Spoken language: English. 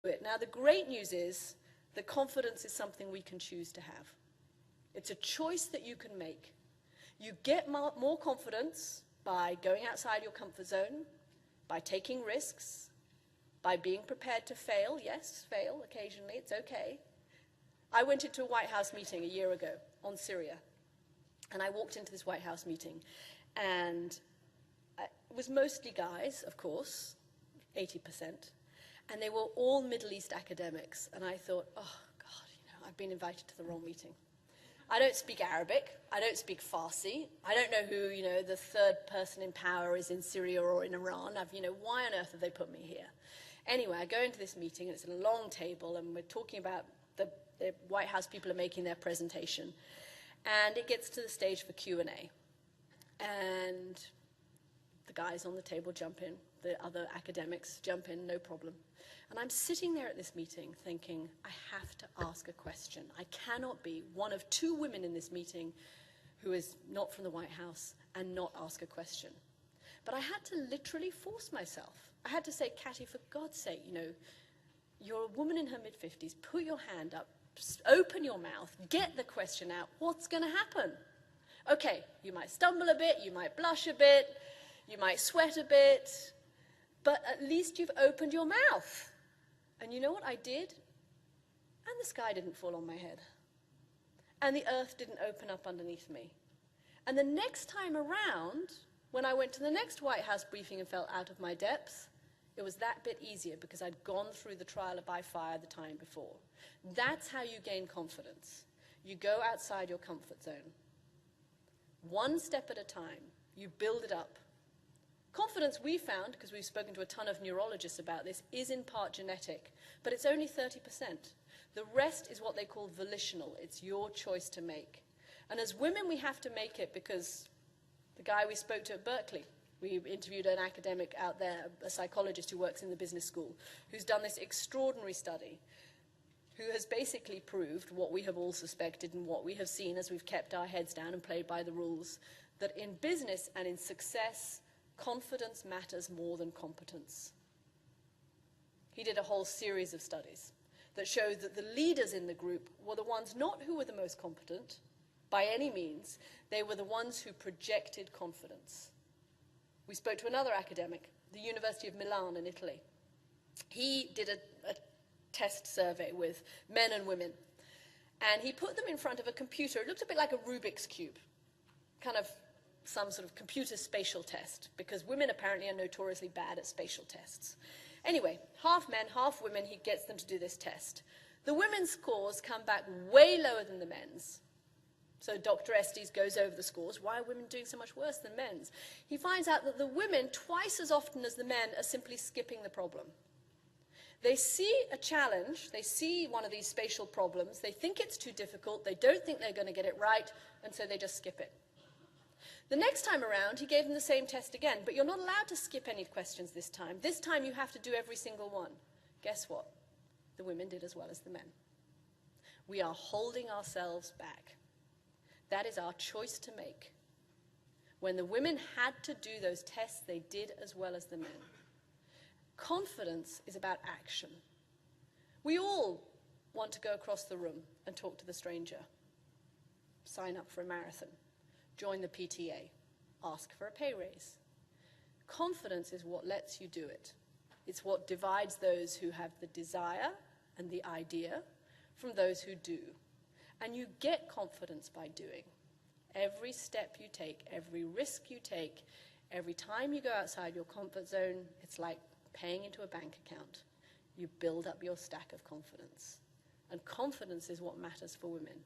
it. Now, the great news is that confidence is something we can choose to have. It's a choice that you can make. You get more confidence by going outside your comfort zone, by taking risks, by being prepared to fail. Yes, fail occasionally, it's okay. I went into a White House meeting a year ago on Syria, and I walked into this White House meeting, and it was mostly guys, of course, 80%, and they were all Middle East academics, and I thought, oh, God, you know, I've been invited to the wrong meeting. I don't speak Arabic, I don't speak Farsi, I don't know who, you know, the third person in power is in Syria or in Iran. You know, why on earth have they put me here? Anyway, I go into this meeting, and it's a long table, and we're talking about the White House people are making their presentation, and it gets to the stage for Q&A, and the guys on the table jump in, the other academics jump in, no problem. And I'm sitting there at this meeting thinking, I have to ask a question. I cannot be one of two women in this meeting who is not from the White House and not ask a question. But I had to literally force myself. I had to say, Katty, for God's sake, you know, you're a woman in her mid-50s, put your hand up, open your mouth, get the question out, what's going to happen? Okay, you might stumble a bit, you might blush a bit, you might sweat a bit, but at least you've opened your mouth. And you know what I did? And the sky didn't fall on my head. And the earth didn't open up underneath me. And the next time around, when I went to the next White House briefing and felt out of my depth, it was that bit easier because I'd gone through the trial by fire the time before. That's how you gain confidence. You go outside your comfort zone. One step at a time, you build it up. Confidence, we found, because we've spoken to a ton of neurologists about this, is in part genetic, but it's only 30%. The rest is what they call volitional. It's your choice to make. And as women, we have to make it because the guy we spoke to at Berkeley, we interviewed an academic out there, a psychologist who works in the business school, who's done this extraordinary study, who has basically proved what we have all suspected and what we have seen as we've kept our heads down and played by the rules, that in business and in success, confidence matters more than competence. He did a whole series of studies that showed that the leaders in the group were the ones not who were the most competent, by any means, they were the ones who projected confidence. We spoke to another academic, the University of Milan in Italy. He did a test survey with men and women, and he put them in front of a computer. It looked a bit like a Rubik's Cube, kind of some sort of computer spatial test, because women apparently are notoriously bad at spatial tests. Anyway, half men, half women, he gets them to do this test. The women's scores come back way lower than the men's. So Dr. Estes goes over the scores. Why are women doing so much worse than men's? He finds out that the women, twice as often as the men, are simply skipping the problem. They see a challenge, they see one of these spatial problems, they think it's too difficult, they don't think they're going to get it right, and so they just skip it. The next time around, he gave them the same test again, but you're not allowed to skip any questions this time. This time you have to do every single one. Guess what? The women did as well as the men. We are holding ourselves back. That is our choice to make. When the women had to do those tests, they did as well as the men. Confidence is about action. We all want to go across the room and talk to the stranger, sign up for a marathon, join the PTA, ask for a pay raise. Confidence is what lets you do it. It's what divides those who have the desire and the idea from those who do. And you get confidence by doing. Every step you take, every risk you take, every time you go outside your comfort zone, it's like paying into a bank account. You build up your stack of confidence. And confidence is what matters for women.